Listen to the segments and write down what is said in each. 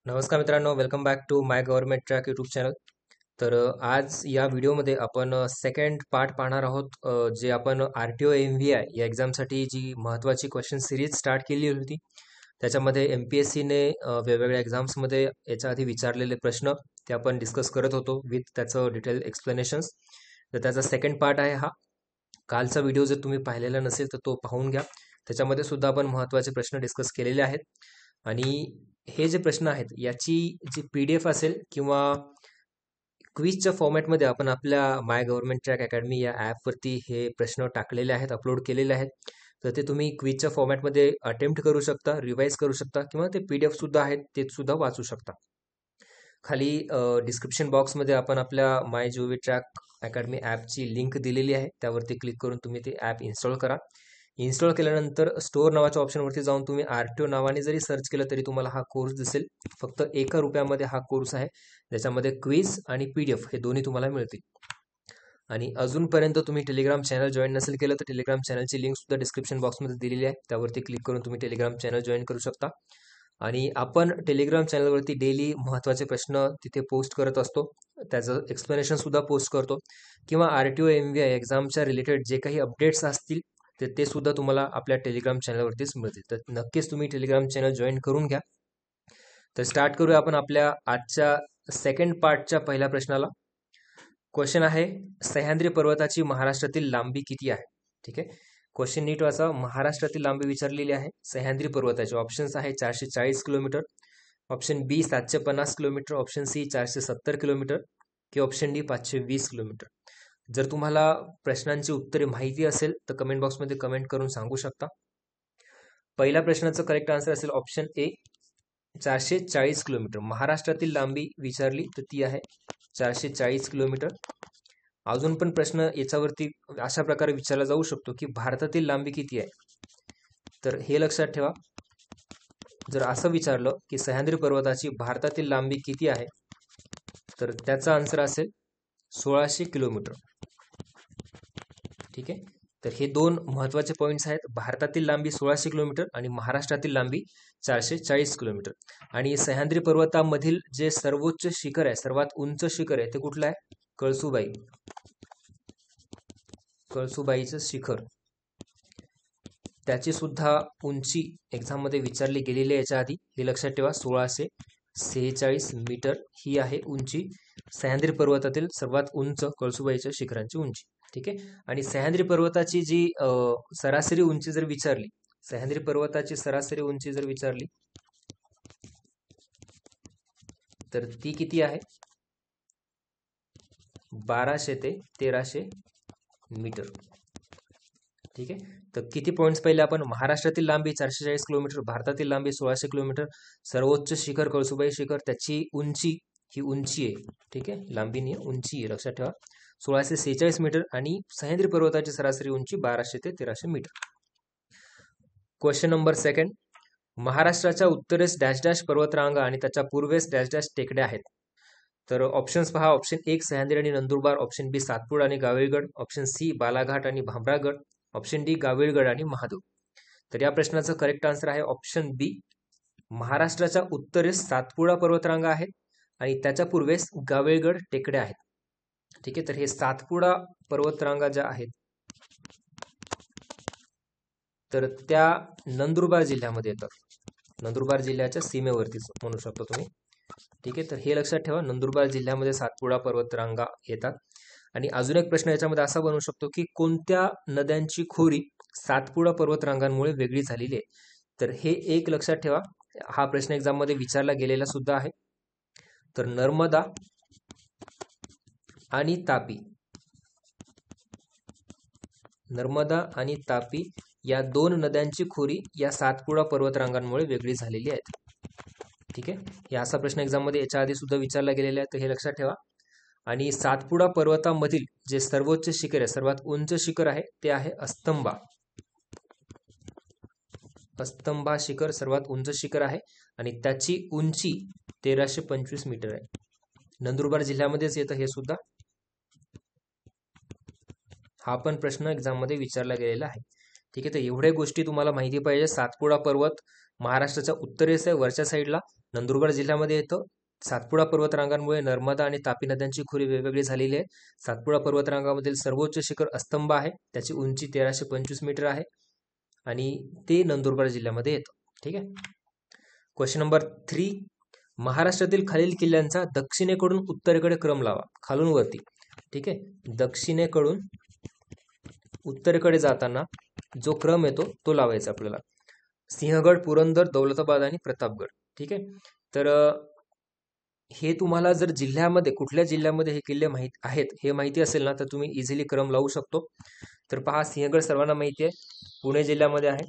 नमस्कार मित्रांनो, welcome back to my government track YouTube channel. आज या व्हिडिओमध्ये आपण सेकंड पार्ट पाहणार आहोत, जे आपण RTO MVI या एक्झामसाठी जी महत्त्वाची क्वेश्चन सिरीज स्टार्ट केली होती. त्याच्यामध्ये MPSCने वेगवेगळ्या एक्झाम्समध्ये याच्या आधी विचारलेले प्रश्न ते आपण डिस्कस करत होतो विथ त्याचं डिटेल एक्सप्लेनेशन्स. तर त्याचा सेकंड पार्ट आहे हा. कालचा व्हिडिओ जर तुम्ही पाहिलेला नसेल तर तो पाहून घ्या. त्याच्यामध्ये सुद्धा आपण महत्त्वाचे प्रश्न डिस्कस केलेले आहेत. आणि हे जे प्रश्न आहेत याची जी PDF असेल किंवा क्विजच्या फॉर्मॅटमध्ये आपण आपल्या माय गव्हर्नमेंट ट्रॅक अकॅडमी या ॲपवरती हे प्रश्न टाकलेले आहेत, अपलोड केलेले आहेत. तर ते तुम्ही क्विजच्या फॉर्मॅटमध्ये अटेम्प्ट करू शकता, रिवाईज करू शकता किंवा ते PDF सुद्धा आहेत ते सुद्धा वाचू शकता. खाली डिस्क्रिप्शन बॉक्समध्ये आपण आपल्या माय GOV ट्रॅक अकॅडमी ॲपची लिंक दिलेली आहे. त्यावरती क्लिक करून तुम्ही ते ॲप इन्स्टॉल करा. इन्स्टॉल केल्यानंतर स्टोअर नावाच्या ऑप्शनवरती जाऊन तुम्ही RTO नावाने जरी सर्च केलं तरी तुम्हाला हा कोर्स दिसेल. फक्त ₹1 हा कोर्स आहे, ज्याच्यामध्ये क्विज आणि PDF हे दोन्ही तुम्हाला मिळतील. आणि अजूनपर्यंत तुम्ही टेलिग्राम चॅनल जॉईन नसेल केलं तर टेलिग्राम चॅनलची लिंक सुद्धा डिस्क्रिप्शन बॉक्समध्ये दिलेली आहे. त्यावरती क्लिक करून तुम्ही टेलिग्राम चॅनल जॉईन करू शकता. आणि आपण टेलिग्राम चॅनलवरती डेली महत्त्वाचे प्रश्न तिथे पोस्ट करत असतो, त्याचं एक्सप्लेनेशन सुद्धा पोस्ट करतो. किंवा RTO MVI एक्झामच्या रिलेटेड जे काही अपडेट्स असतील ते सुद्धा तुम्हाला आपल्या टेलिग्राम चॅनलवरतीच मिळतील. तर नक्कीच तुम्ही टेलिग्राम चॅनल जॉईन करून घ्या. तर स्टार्ट करूया आपण आपल्या आजच्या सेकंड पार्टच्या पहिल्या प्रश्नाला. क्वेश्चन आहे, सह्याद्री पर्वताची महाराष्ट्रातील लांबी किती आहे? ठीक आहे, क्वेश्चन नीट वाचा. महाराष्ट्रातील लांबी विचारलेली आहे सह्याद्री पर्वताची. ऑप्शन्स आहे 440 किलोमीटर, ऑप्शन बी 750 किलोमीटर, ऑप्शन सी 470 किलोमीटर की ऑप्शन डी 520 किलोमीटर. जर तुम्हाला प्रश्नांची उत्तरे माहिती असेल तर कमेंट बॉक्समध्ये कमेंट करून सांगू शकता. पहिल्या प्रश्नाचं करेक्ट आन्सर असेल ऑप्शन ए 440 किलोमीटर. महाराष्ट्रातील लांबी विचारली तर ती आहे 440 किलोमीटर. अजून पण प्रश्न याच्यावरती अशा प्रकारे विचारला जाऊ शकतो की भारतातील लांबी किती आहे. तर हे लक्षात ठेवा, जर असं विचारलं की सह्याद्री पर्वताची भारतातील लांबी किती आहे तर त्याचा आन्सर असेल 1600 किलोमीटर. ठीक आहे, तर हे दोन महत्त्वाचे पॉईंट्स आहेत. भारतातील लांबी 1600 किलोमीटर आणि महाराष्ट्रातील लांबी 440 किलोमीटर. आणि सह्याद्री पर्वतामधील जे सर्वोच्च शिखर आहे, सर्वात उंच शिखर आहे ते कुठलं आहे? कळसुबाई. कळसुबाईचं शिखर, त्याची सुद्धा उंची एक्झाममध्ये विचारली गेलेली आहे याच्या आधी. हे लक्षात ठेवा, 1646 मीटर ही आहे उंची सह्याद्री पर्वतातील सर्वात उंच कळसुबाईच्या शिखरांची उंची. ठीक आहे, आणि सह्याद्री पर्वताची जी सरासरी उंची जर विचारली, सह्याद्री पर्वताची सरासरी उंची जर विचारली तर ती किती आहे? 1200 ते 1300 मीटर. ठीक आहे, तर किती पॉईंट्स पहिले आपण? महाराष्ट्रातील लांबी 440 किलोमीटर, भारतातील लांबी 1600 किलोमीटर, सर्वोच्च शिखर कळसुबाई शिखर, त्याची उंची ही उंची आहे. ठीक आहे, लांबी नाही, उंची आहे, लक्षात ठेवा 1646 मीटर. आणि सह्याद्री पर्वताची सरासरी उंची 1200 ते 1300 मीटर. क्वेश्चन नंबर सेकंड, महाराष्ट्राच्या उत्तरेस डॅश डॅश पर्वतरांगा आणि त्याच्या पूर्वेस डॅश डॅश टेकड्या आहेत. तर ऑप्शन्स पहा. ऑप्शन 1 सह्याद्री आणि नंदुरबार, ऑप्शन बी सातपुडा आणि गाविलगड, ऑप्शन सी बालाघाट आणि भामरागड, ऑप्शन डी गाविलगड आणि महादेव. तर या प्रश्नाचं करेक्ट आन्सर आहे ऑप्शन बी. महाराष्ट्राच्या उत्तरेस सातपुडा पर्वतरांगा आहेत आणि त्याच्या पूर्वेस गाविलगड टेकड्या आहेत. ठीक आहे, तर हे सातपुडा पर्वतरांगा ज्या आहेत तर त्या नंदुरबार जिल्ह्यामध्ये येतात. नंदुरबार जिल्ह्याच्या सीमेवरतीच म्हणू शकतो तुम्ही. ठीक आहे, तर हे लक्षात ठेवा, नंदुरबार जिल्ह्यामध्ये सातपुडा पर्वतरांगा येतात. आणि अजून एक प्रश्न याच्यामध्ये असा बनवू शकतो की कोणत्या नद्यांची खोरी सातपुडा पर्वतरांगांमुळे वेगळी झालेली आहे. तर हे एक लक्षात ठेवा, हा प्रश्न एक्झाम मध्ये विचारला गेलेला सुद्धा आहे. तर नर्मदा आणि तापी, नर्मदा आणि तापी या दोन नद्यांची खोरी या सातपुडा पर्वतरांगांमुळे वेगळी झालेली आहेत. ठीक आहे, या असा प्रश्न एक्झाम मध्ये याच्या आधी सुद्धा विचारला गेलेला आहे, तर हे लक्षात ठेवा. आणि सातपुडा पर्वतामधील जे सर्वोच्च शिखर आहे, सर्वात उंच शिखर आहे ते आहे अस्तंबा. अस्तंबा शिखर सर्वात उंच शिखर आहे आणि त्याची उंची 1325 मीटर आहे. नंदुरबार जिल्ह्यामध्येच येतं हे सुद्धा. हा पण प्रश्न एक्झाम मध्ये विचारला गेलेला आहे. ठीक आहे, तर एवढ्या गोष्टी तुम्हाला माहिती पाहिजे. सातपुडा पर्वत महाराष्ट्राच्या उत्तरेस आहे, वरच्या साईडला नंदुरबार जिल्ह्यामध्ये येतं. सातपुडा पर्वतरांगांमुळे नर्मदा आणि तापी नद्यांची खोरी वेगवेगळी झालेली आहे. सातपुडा पर्वतरांगामधील सर्वोच्च शिखर अस्तंभ आहे, त्याची उंची 1325 मीटर आहे आणि ते नंदुरबार जिल्ह्यामध्ये येतं. ठीक आहे. क्वेश्चन नंबर 3, महाराष्ट्रातील खालील किल्ल्यांचा दक्षिणेकडून उत्तरेकडे क्रम लावा, खालून वरती. ठीक आहे, दक्षिणेकडून उत्तरेकडे जाताना जो क्रम येतो तो लावायचा आपल्याला. सिंहगड, पुरंदर, दौलताबाद आणि प्रतापगड. ठीक आहे. तर हे तुम्हाला जर जिल्ह्यामध्ये कुठल्या जिल्ह्यामध्ये हे किल्ले माहीत आहेत हे माहिती असेल ना, तर तुम्ही इझिली क्रम लावू शकतो. तर पहा, सिंहगड सर्वांना माहिती आहे, पुणे जिल्ह्यामध्ये आहे.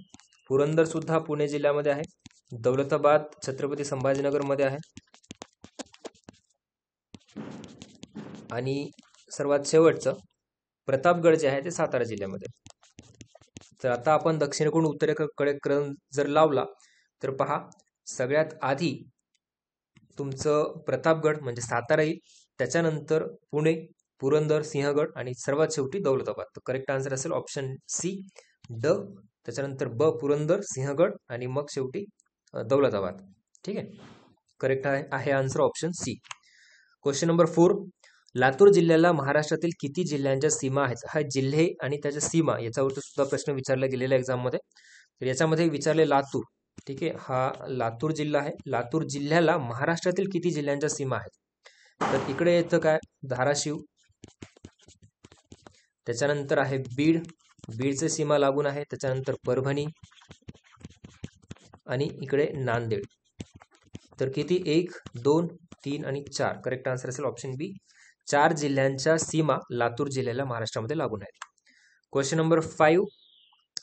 पुरंदर सुद्धा पुणे जिल्ह्यामध्ये आहे. दौलताबाद छत्रपती संभाजीनगरमध्ये आहे आणि सर्वात शेवटचं प्रतापगड जे आहे ते सातारा जिल्ह्यामध्ये. तर आता आपण दक्षिणेकडून उत्तरेकडे क्रम जर लावला तर पहा, सगळ्यात आधी तुमचं प्रतापगड म्हणजे सातारा येईल, त्याच्यानंतर पुणे, पुरंदर, सिंहगड आणि सर्वात शेवटी दौलताबाद. तर करेक्ट आन्सर असेल ऑप्शन सी, ड. त्याच्यानंतर ब पुरंदर, सिंहगड आणि मग शेवटी दौलताबाद. ठीक आहे, करेक्ट आहे answer option C. Question number 4, Latur जिल्ह्याला महाराष्ट्रातील किती जिल्ह्यांच्या सीमा आहेत? हा जिल्हे आणि त्याच्या सीमा याच्यावरती सुद्धा प्रश्न विचारला गेलेला एक्झाममध्ये. तर याच्यामध्ये विचारले लातूर. ठीक आहे, हा लातूर जिल्हा आहे. लातूर जिल्ह्याला महाराष्ट्रातील किती जिल्ह्यांच्या सीमा आहेत? तर इकडे येतं काय, धाराशिव, त्याच्यानंतर आहे बीड, बीडचे सीमा लागून आहे, त्याच्यानंतर परभणी आणि इकडे नांदेड. तर किती, 1, 2, 3 आणि 4. करेक्ट आन्सर असेल ऑप्शन बी, 4 जिल्ह्यांच्या सीमा लातूर जिल्ह्याला महाराष्ट्रामध्ये लागून आहेत. क्वेश्चन नंबर 5,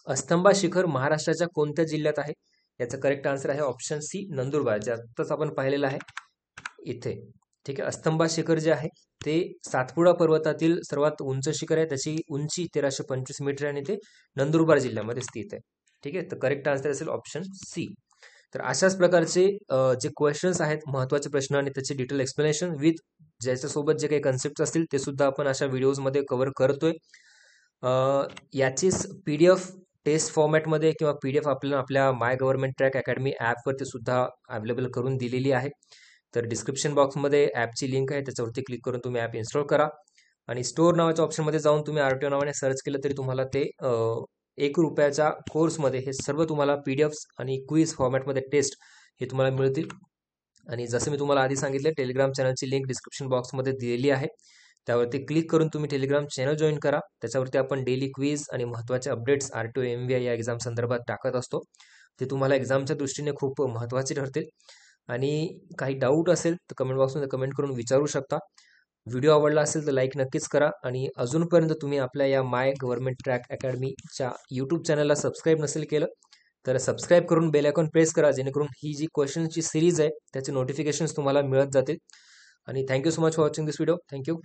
अस्तंबा शिखर महाराष्ट्राच्या कोणत्या जिल्ह्यात आहे? याचं करेक्ट आन्सर आहे ऑप्शन सी, नंदुरबार, ज्यातच आपण पाहिलेलं आहे इथे. ठीक आहे, अस्तंबा शिखर जे आहे ते सातपुडा पर्वतातील सर्वात उंच शिखर आहे, त्याची उंची 1325 मीटर आणि ते नंदुरबार जिल्ह्यामध्ये स्थित आहे. ठीक आहे, तर करेक्ट आन्सर असेल ऑप्शन सी. तर अशाच प्रकारचे जे क्वेश्चन्स आहेत, महत्त्वाचे प्रश्न आणि त्याचे डिटेल एक्सप्लेनेशन विथ ज्याच्यासोबत जे काही कन्सेप्ट असतील ते सुद्धा आपण अशा व्हिडिओजमध्ये कव्हर करतोय. याचीच PDF टेस्ट फॉर्मॅटमध्ये किंवा PDF आपल्याला आपल्या माय गव्हर्नमेंट ट्रॅक अकॅडमी ॲपवरती सुद्धा अवेलेबल करून दिलेली आहे. तर डिस्क्रिप्शन बॉक्समध्ये ॲपची लिंक आहे, त्याच्यावरती क्लिक करून तुम्ही ॲप इन्स्टॉल करा आणि स्टोअर नावाच्या ऑप्शनमध्ये जाऊन तुम्ही RTO नावाने सर्च केलं तरी तुम्हाला ते ₹1 कोर्समध्ये हे सर्व तुम्हाला PDFs आणि क्विज फॉर्मॅटमध्ये टेस्ट हे तुम्हाला मिळतील. आणि जसं मी तुम्हाला आधी सांगितलं, टेलिग्राम चॅनलची लिंक डिस्क्रिप्शन बॉक्समध्ये दिलेली आहे, त्यावरती क्लिक करून तुम्ही टेलिग्राम चॅनल जॉईन करा. त्याच्यावरती आपण डेली क्विज आणि महत्त्वाचे अपडेट्स RTO MVI या एक्झाम संदर्भात टाकत असतो. ते तुम्हाला एक्झामच्या दृष्टीने खूप महत्त्वाचे ठरतील. आणि काही डाऊट असेल तर कमेंट बॉक्समध्ये कमेंट करून विचारू शकता. व्हिडिओ आवडला असेल तर लाईक नक्कीच करा आणि अजूनपर्यंत तुम्ही आपल्या या माय गव्हर्नमेंट ट्रॅक अकॅडमीच्या यूट्यूब चॅनलला सबस्क्राईब नसेल केलं तर सबस्क्राईब करून बेल आयकॉन प्रेस करा, जेणेकरून ही जी क्वेश्चनची सिरीज आहे त्याचे नोटिफिकेशन्स तुम्हाला मिळत जातील. आणि thank you so much for watching this video. Thank you.